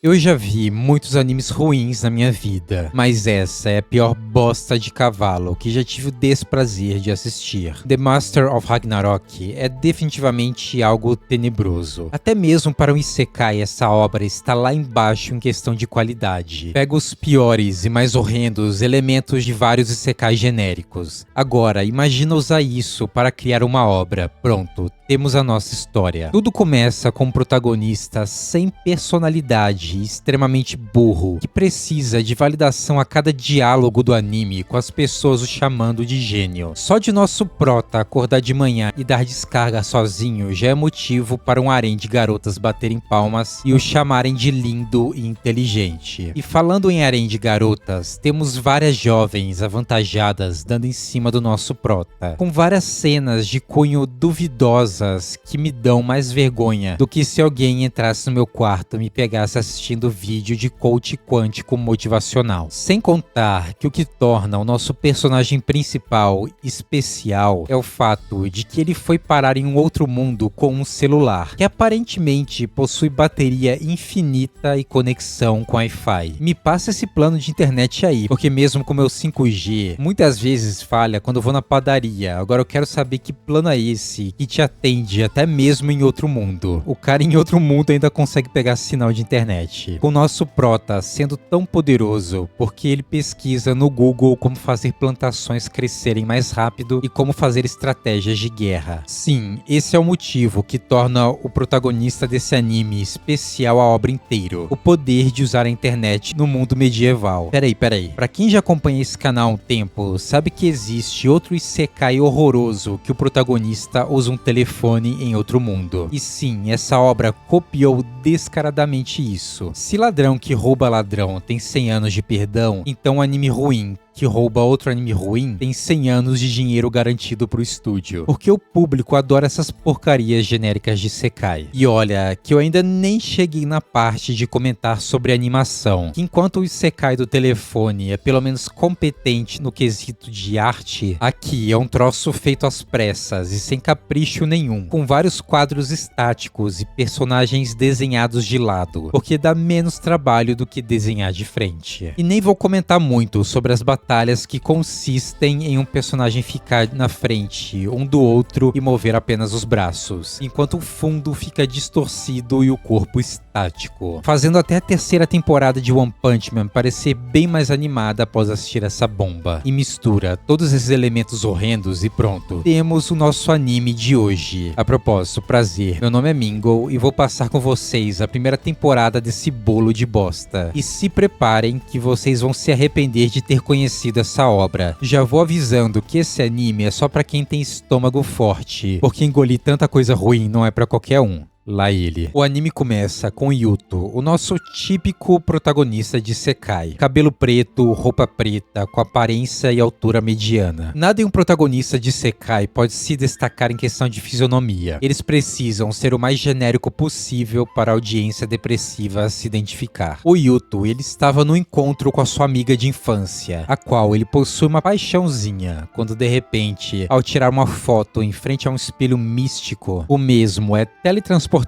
Eu já vi muitos animes ruins na minha vida, mas essa é a pior bosta de cavalo que já tive o desprazer de assistir. The Master of Ragnarok é definitivamente algo tenebroso. Até mesmo para um isekai, essa obra está lá embaixo em questão de qualidade. Pega os piores e mais horrendos elementos de vários isekais genéricos. Agora, imagina usar isso para criar uma obra. Pronto, temos a nossa história. Tudo começa com um protagonista sem personalidade, extremamente burro, que precisa de validação a cada diálogo do anime, com as pessoas o chamando de gênio. Só de nosso prota acordar de manhã e dar descarga sozinho já é motivo para um harém de garotas baterem palmas e o chamarem de lindo e inteligente. E falando em harém de garotas, temos várias jovens avantajadas dando em cima do nosso prota, com várias cenas de cunho duvidosas que me dão mais vergonha do que se alguém entrasse no meu quarto e me pegasse assistindo vídeo de coach quântico motivacional. Sem contar que o que torna o nosso personagem principal especial é o fato de que ele foi parar em um outro mundo com um celular, que aparentemente possui bateria infinita e conexão com Wi-Fi. Me passa esse plano de internet aí, porque mesmo com meu 5G, muitas vezes falha quando eu vou na padaria. Agora eu quero saber que plano é esse que te atende até mesmo em outro mundo. O cara em outro mundo ainda consegue pegar sinal de internet. Com o nosso prota sendo tão poderoso porque ele pesquisa no Google como fazer plantações crescerem mais rápido e como fazer estratégias de guerra. Sim, esse é o motivo que torna o protagonista desse anime especial a obra inteira. O poder de usar a internet no mundo medieval. Peraí. Pra quem já acompanha esse canal há um tempo, sabe que existe outro isekai horroroso que o protagonista usa um telefone em outro mundo. E sim, essa obra copiou descaradamente isso. Se ladrão que rouba ladrão tem 100 anos de perdão, então um anime ruim que rouba outro anime ruim tem 100 anos de dinheiro garantido pro estúdio. Porque o público adora essas porcarias genéricas de isekai. E olha, que eu ainda nem cheguei na parte de comentar sobre a animação. Que enquanto o isekai do telefone é pelo menos competente no quesito de arte, aqui é um troço feito às pressas e sem capricho nenhum, com vários quadros estáticos e personagens desenhados de lado, porque dá menos trabalho do que desenhar de frente. E nem vou comentar muito sobre as batalhas que consistem em um personagem ficar na frente um do outro e mover apenas os braços, enquanto o fundo fica distorcido e o corpo estático, fazendo até a terceira temporada de One Punch Man parecer bem mais animada após assistir essa bomba. E mistura todos esses elementos horrendos e pronto, temos o nosso anime de hoje. A propósito, prazer, meu nome é Mingle e vou passar com vocês a primeira temporada desse bolo de bosta. E se preparem que vocês vão se arrepender de ter conhecido essa obra. Já vou avisando que esse anime é só pra quem tem estômago forte, porque engolir tanta coisa ruim não é pra qualquer um. Lá ele. O anime começa com Yuto, o nosso típico protagonista de isekai. Cabelo preto, roupa preta, com aparência e altura mediana. Nada em um protagonista de isekai pode se destacar em questão de fisionomia. Eles precisam ser o mais genérico possível para a audiência depressiva se identificar. O Yuto, ele estava no encontro com a sua amiga de infância, a qual ele possui uma paixãozinha, quando de repente, ao tirar uma foto em frente a um espelho místico, o mesmo é teletransportado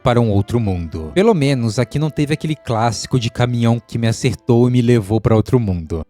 para um outro mundo. Pelo menos aqui não teve aquele clássico de caminhão que me acertou e me levou para outro mundo.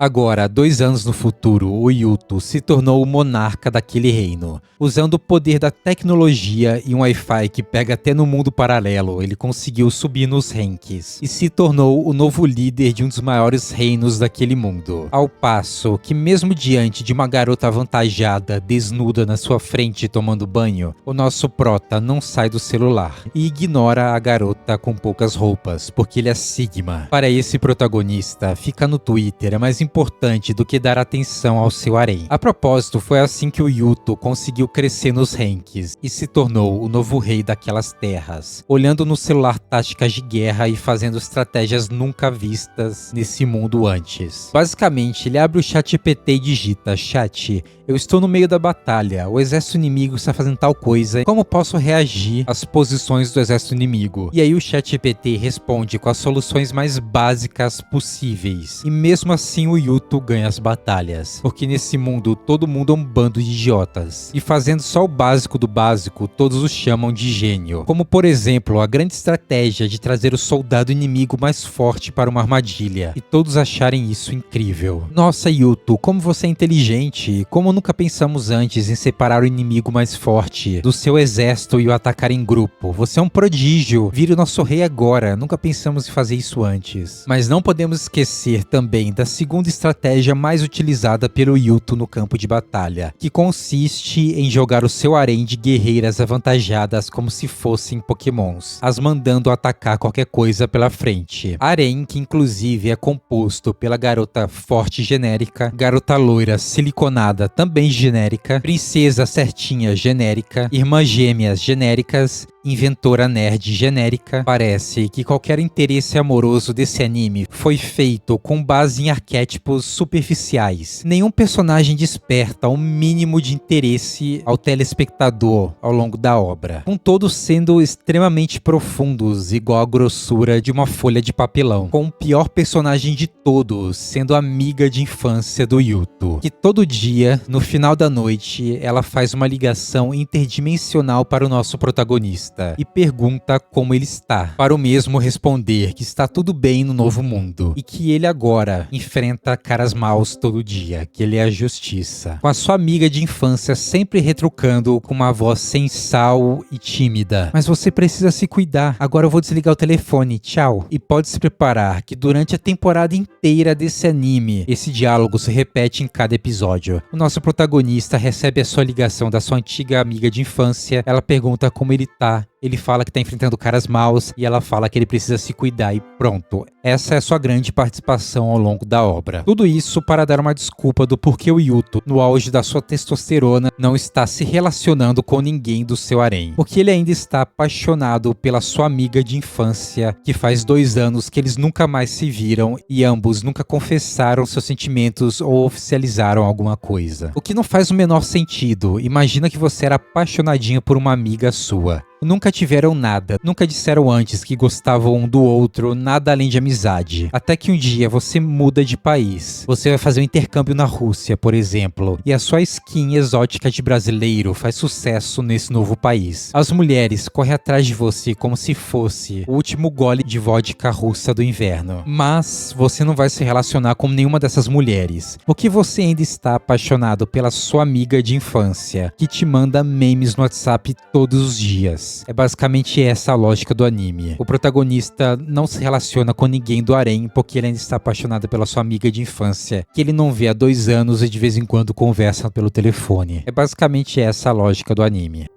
Agora, 2 anos no futuro, o Yuto se tornou o monarca daquele reino. Usando o poder da tecnologia e um Wi-Fi que pega até no mundo paralelo, ele conseguiu subir nos ranks e se tornou o novo líder de um dos maiores reinos daquele mundo. Ao passo que, mesmo diante de uma garota avantajada, desnuda na sua frente tomando banho, o nosso prota não sai do celular e ignora a garota com poucas roupas, porque ele é Sigma. Para esse protagonista, ficar no Twitter é mais importante do que dar atenção ao seu harém. A propósito, foi assim que o Yuto conseguiu crescer nos ranks e se tornou o novo rei daquelas terras, olhando no celular táticas de guerra e fazendo estratégias nunca vistas nesse mundo antes. Basicamente, ele abre o ChatGPT e digita: chat, eu estou no meio da batalha, o exército inimigo está fazendo tal coisa, como posso reagir às posições do exército inimigo? E aí o ChatGPT responde com as soluções mais básicas possíveis. E mesmo assim o o Yuto ganha as batalhas, porque nesse mundo todo mundo é um bando de idiotas, e fazendo só o básico do básico, todos o chamam de gênio. Como por exemplo, a grande estratégia de trazer o soldado inimigo mais forte para uma armadilha, e todos acharem isso incrível. Nossa Yuto, como você é inteligente, como nunca pensamos antes em separar o inimigo mais forte do seu exército e o atacar em grupo. Você é um prodígio, vire o nosso rei agora, nunca pensamos em fazer isso antes. Mas não podemos esquecer também da segunda estratégia mais utilizada pelo Yuto no campo de batalha, que consiste em jogar o seu harém de guerreiras avantajadas como se fossem pokémons, as mandando atacar qualquer coisa pela frente. Harém que inclusive é composto pela garota forte genérica, garota loira siliconada também genérica, princesa certinha genérica, irmã gêmeas genéricas, inventora nerd genérica. Parece que qualquer interesse amoroso desse anime foi feito com base em arquétipos superficiais. Nenhum personagem desperta um mínimo de interesse ao telespectador ao longo da obra, com todos sendo extremamente profundos, igual a grossura de uma folha de papelão, com o pior personagem de todos sendo a amiga de infância do Yuto, que todo dia, no final da noite, ela faz uma ligação interdimensional para o nosso protagonista e pergunta como ele está, para o mesmo responder que está tudo bem no novo mundo e que ele agora enfrenta caras maus todo dia, que ele é a justiça. Com a sua amiga de infância sempre retrucando com uma voz sem sal e tímida: mas você precisa se cuidar, agora eu vou desligar o telefone, tchau. E pode se preparar que durante a temporada inteira desse anime, esse diálogo se repete em cada episódio. O nosso protagonista recebe a sua ligação da sua antiga amiga de infância, ela pergunta como ele tá, ele fala que tá enfrentando caras maus e ela fala que ele precisa se cuidar e pronto. Essa é a sua grande participação ao longo da obra. Tudo isso para dar uma desculpa do porquê o Yuto, no auge da sua testosterona, não está se relacionando com ninguém do seu harém. Porque ele ainda está apaixonado pela sua amiga de infância, que faz 2 anos que eles nunca mais se viram e ambos nunca confessaram seus sentimentos ou oficializaram alguma coisa. O que não faz o menor sentido. Imagina que você era apaixonadinho por uma amiga sua. Nunca tiveram nada, nunca disseram antes que gostavam um do outro, nada além de amizade. Até que um dia você muda de país. Você vai fazer um intercâmbio na Rússia, por exemplo, e a sua skin exótica de brasileiro faz sucesso nesse novo país. As mulheres correm atrás de você como se fosse o último gole de vodka russa do inverno. Mas você não vai se relacionar com nenhuma dessas mulheres, porque você ainda está apaixonado pela sua amiga de infância, que te manda memes no WhatsApp todos os dias. É basicamente essa a lógica do anime. O protagonista não se relaciona com ninguém do harém porque ele ainda está apaixonado pela sua amiga de infância, que ele não vê há 2 anos e de vez em quando conversam pelo telefone. É basicamente essa a lógica do anime.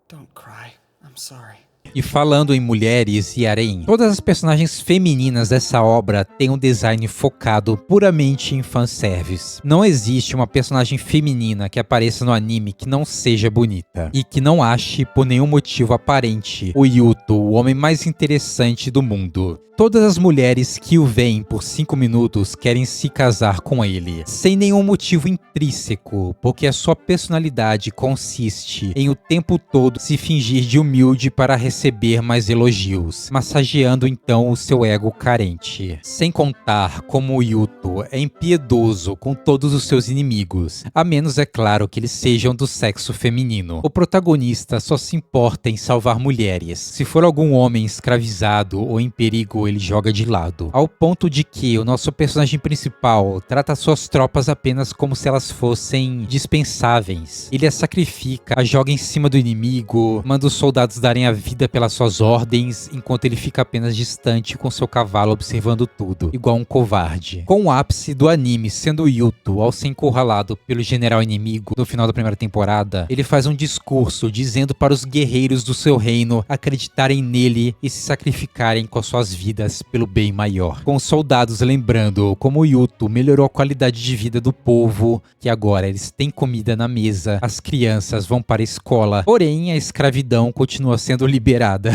Don't cry. I'm sorry. E falando em mulheres e harém, todas as personagens femininas dessa obra têm um design focado puramente em fanservice. Não existe uma personagem feminina que apareça no anime que não seja bonita e que não ache, por nenhum motivo aparente, o Yuto o homem mais interessante do mundo. Todas as mulheres que o veem por 5 minutos querem se casar com ele, sem nenhum motivo intrínseco, porque a sua personalidade consiste em o tempo todo se fingir de humilde para receber mais elogios, massageando então o seu ego carente. Sem contar como o Yuto é impiedoso com todos os seus inimigos, a menos é claro que eles sejam do sexo feminino. O protagonista só se importa em salvar mulheres. Se for algum homem escravizado ou em perigo, ele joga de lado, ao ponto de que o nosso personagem principal trata suas tropas apenas como se elas fossem dispensáveis. Ele as sacrifica, as joga em cima do inimigo, manda os soldados darem a vida pelas suas ordens, enquanto ele fica apenas distante com seu cavalo observando tudo, igual um covarde. Com o ápice do anime sendo o Yuto ao ser encurralado pelo general inimigo no final da primeira temporada, ele faz um discurso dizendo para os guerreiros do seu reino acreditarem nele e se sacrificarem com as suas vidas pelo bem maior. Com os soldados lembrando como o Yuto melhorou a qualidade de vida do povo, que agora eles têm comida na mesa, as crianças vão para a escola, porém a escravidão continua sendo liberada.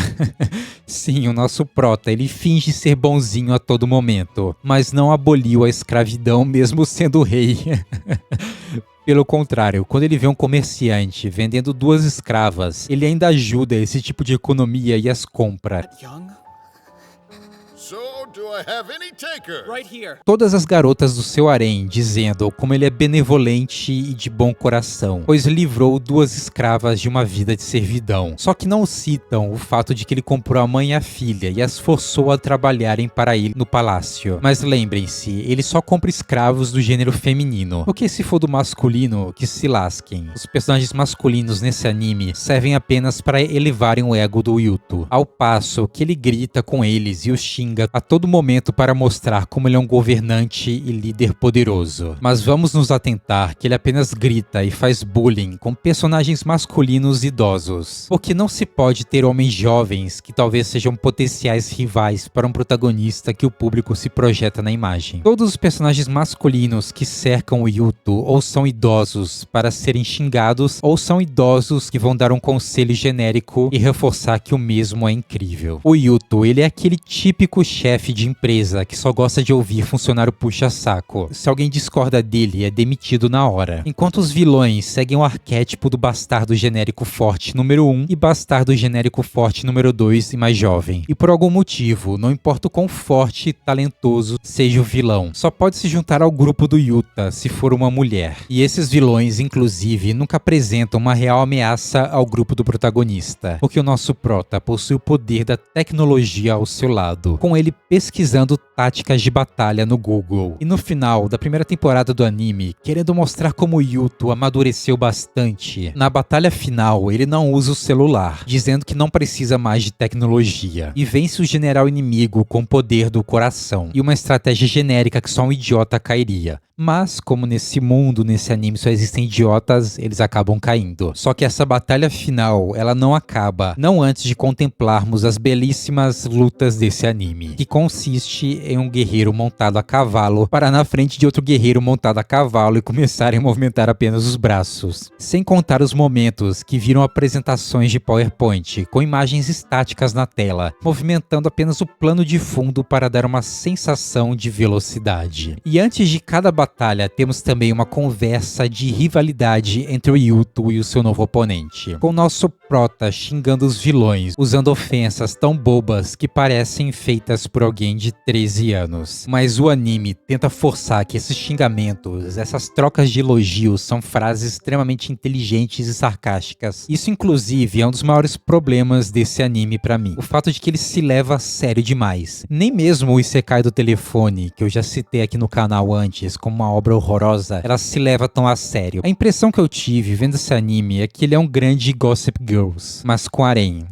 Sim, o nosso prota, ele finge ser bonzinho a todo momento, mas não aboliu a escravidão mesmo sendo rei. Pelo contrário, quando ele vê um comerciante vendendo 2 escravas, ele ainda ajuda esse tipo de economia e as compra. Young? So Do I have any takers? Right here. Todas as garotas do seu harém dizendo como ele é benevolente e de bom coração, pois livrou 2 escravas de uma vida de servidão. Só que não citam o fato de que ele comprou a mãe e a filha e as forçou a trabalharem para ele no palácio. Mas lembrem-se, ele só compra escravos do gênero feminino, porque se for do masculino, que se lasquem. Os personagens masculinos nesse anime servem apenas para elevarem o ego do Yuto, ao passo que ele grita com eles e os xinga a todo momento para mostrar como ele é um governante e líder poderoso. Mas vamos nos atentar que ele apenas grita e faz bullying com personagens masculinos idosos, porque não se pode ter homens jovens que talvez sejam potenciais rivais para um protagonista que o público se projeta na imagem. Todos os personagens masculinos que cercam o Yuto ou são idosos para serem xingados ou são idosos que vão dar um conselho genérico e reforçar que o mesmo é incrível. O Yuto, ele é aquele típico chefe de empresa que só gosta de ouvir funcionário puxa-saco. Se alguém discorda dele, é demitido na hora. Enquanto os vilões seguem o arquétipo do bastardo genérico forte número 1 e bastardo genérico forte número 2 e mais jovem. E por algum motivo, não importa o quão forte e talentoso seja o vilão, só pode se juntar ao grupo do Yuta se for uma mulher. E esses vilões, inclusive, nunca apresentam uma real ameaça ao grupo do protagonista, porque o nosso prota possui o poder da tecnologia ao seu lado, com ele pesquisando táticas de batalha no Google. E no final da primeira temporada do anime, querendo mostrar como o Yuto amadureceu bastante, na batalha final ele não usa o celular, dizendo que não precisa mais de tecnologia, e vence o general inimigo com o poder do coração, e uma estratégia genérica que só um idiota cairia. Mas, como nesse mundo, nesse anime só existem idiotas, eles acabam caindo. Só que essa batalha final, ela não acaba, não antes de contemplarmos as belíssimas lutas desse anime, que consiste em um guerreiro montado a cavalo parar na frente de outro guerreiro montado a cavalo e começarem a movimentar apenas os braços. Sem contar os momentos que viram apresentações de PowerPoint, com imagens estáticas na tela, movimentando apenas o plano de fundo para dar uma sensação de velocidade. E antes de cada batalha, temos também uma conversa de rivalidade entre o Yuto e o seu novo oponente, com o nosso prota xingando os vilões, usando ofensas tão bobas que parecem feitas por alguém de 13 anos. Mas o anime tenta forçar que esses xingamentos, essas trocas de elogios, são frases extremamente inteligentes e sarcásticas. Isso, inclusive, é um dos maiores problemas desse anime pra mim. O fato de que ele se leva a sério demais. Nem mesmo o Isekai do telefone, que eu já citei aqui no canal antes, como uma obra horrorosa, ela se leva tão a sério. A impressão que eu tive vendo esse anime é que ele é um grande Gossip Girls, mas com harém.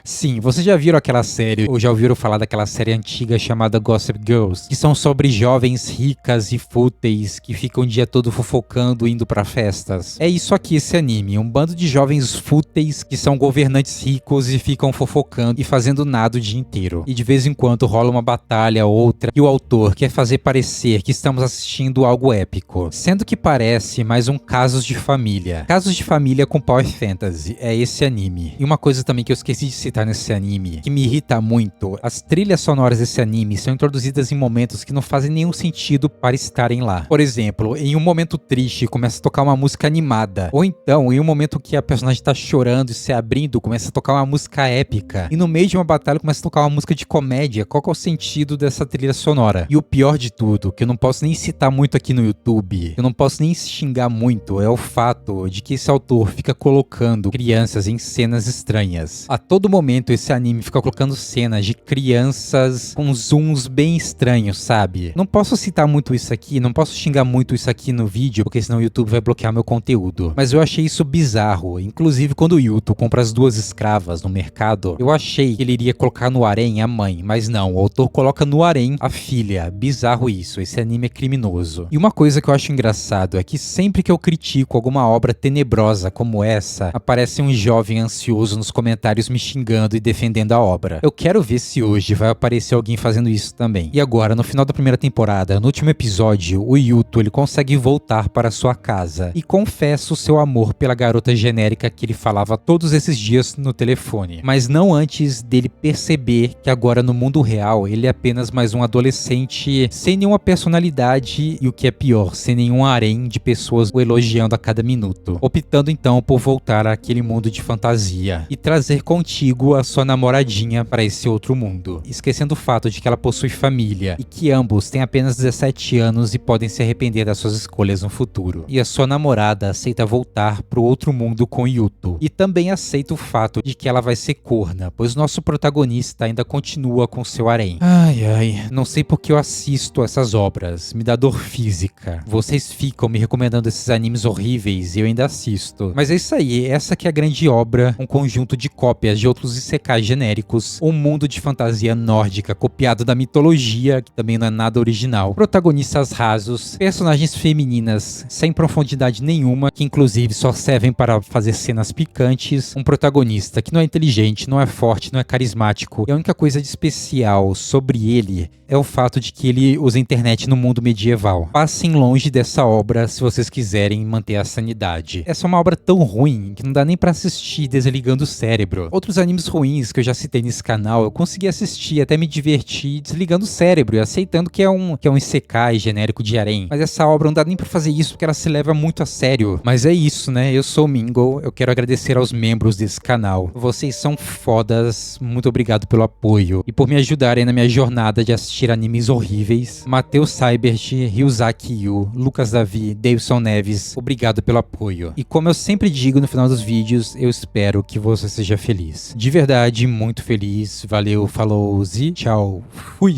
Sim, vocês já viram aquela série, ou já ouviram falar daquela série antiga chamada Gossip Girls, que são sobre jovens ricas e fúteis que ficam o dia todo fofocando indo pra festas? É isso aqui esse anime, um bando de jovens fúteis que são governantes ricos e ficam fofocando e fazendo nada o dia inteiro. E de vez em quando rola uma batalha ou outra e o autor quer fazer parecer que estamos assistindo algo épico, sendo que parece mais um Casos de Família. Casos de Família com Power Fantasy, é esse anime. E uma coisa também que eu esqueci de citar nesse anime, que me irrita muito, as trilhas sonoras desse anime são introduzidas em momentos que não fazem nenhum sentido para estarem lá. Por exemplo, em um momento triste começa a tocar uma música animada, ou então em um momento que a personagem tá chorando e se abrindo, começa a tocar uma música épica, e no meio de uma batalha começa a tocar uma música de comédia. Qual que é o sentido dessa trilha sonora? E o pior de tudo, que eu não posso nem citar muito aqui no YouTube, eu não posso nem xingar muito, é o fato de que esse autor fica colocando crianças em cenas estranhas. A todo momento esse anime fica colocando cenas de crianças com zooms bem estranhos, sabe? Não posso citar muito isso aqui, não posso xingar muito isso aqui no vídeo, porque senão o YouTube vai bloquear meu conteúdo. Mas eu achei isso bizarro. Inclusive, quando o Yuto compra as 2 escravas no mercado, eu achei que ele iria colocar no harém a mãe, mas não, o autor coloca no harém a filha. Bizarro isso, esse anime é criminoso. E uma coisa que eu acho engraçado é que sempre que eu critico alguma obra tenebrosa como essa, aparece um jovem ansioso nos comentários me xingando e defendendo a obra. Eu quero ver se hoje vai aparecer alguém fazendo isso também. E agora, no final da primeira temporada, no último episódio, o Yuto ele consegue voltar para sua casa e confessa o seu amor pela garota genérica que ele falava todos esses dias no telefone. Mas não antes dele perceber que agora no mundo real ele é apenas mais um adolescente sem nenhuma personalidade e, o que é pior, sem nenhum harém de pessoas o elogiando a cada minuto. Optando então por voltar àquele mundo de fantasia e trazer contigo a sua namoradinha para esse outro mundo. Esquecendo o fato de que ela possui família e que ambos têm apenas 17 anos e podem se arrepender das suas escolhas no futuro. E a sua namorada aceita voltar pro outro mundo com Yuto. E também aceita o fato de que ela vai ser corna, pois nosso protagonista ainda continua com seu harém. Ai, não sei porque eu assisto essas obras, me dá dor física. Vocês ficam me recomendando esses animes horríveis e eu ainda assisto. Mas é isso aí, essa que é a grande obra, um conjunto de cópias de outros isekais genéricos, um mundo de fantasia nórdica copiado da mitologia, que também não é nada original, protagonistas rasos, personagens femininas sem profundidade nenhuma, que inclusive só servem para fazer cenas picantes, um protagonista que não é inteligente, não é forte, não é carismático, e a única coisa de especial sobre ele é o fato de que ele usa a internet no mundo medieval. Passem longe dessa obra se vocês quiserem manter a sanidade. Essa é uma obra tão ruim que não dá nem pra assistir desligando o cérebro. Outros animes ruins que eu já citei nesse canal, eu consegui assistir, até me divertir desligando o cérebro e aceitando que é um isekai genérico de harém. Mas essa obra não dá nem pra fazer isso porque ela se leva muito a sério. Mas é isso, né? Eu sou o Mingle, eu quero agradecer aos membros desse canal. Vocês são fodas, muito obrigado pelo apoio e por me ajudarem na minha jornada de assistir animes horríveis. Matheus Seibert, Ryuzaki Yu, Lucas Davi, Davidson Neves, obrigado pelo apoio. E como eu sempre digo no final dos vídeos, eu espero que você seja feliz. De verdade, muito feliz. Valeu, falou, e tchau. Fui!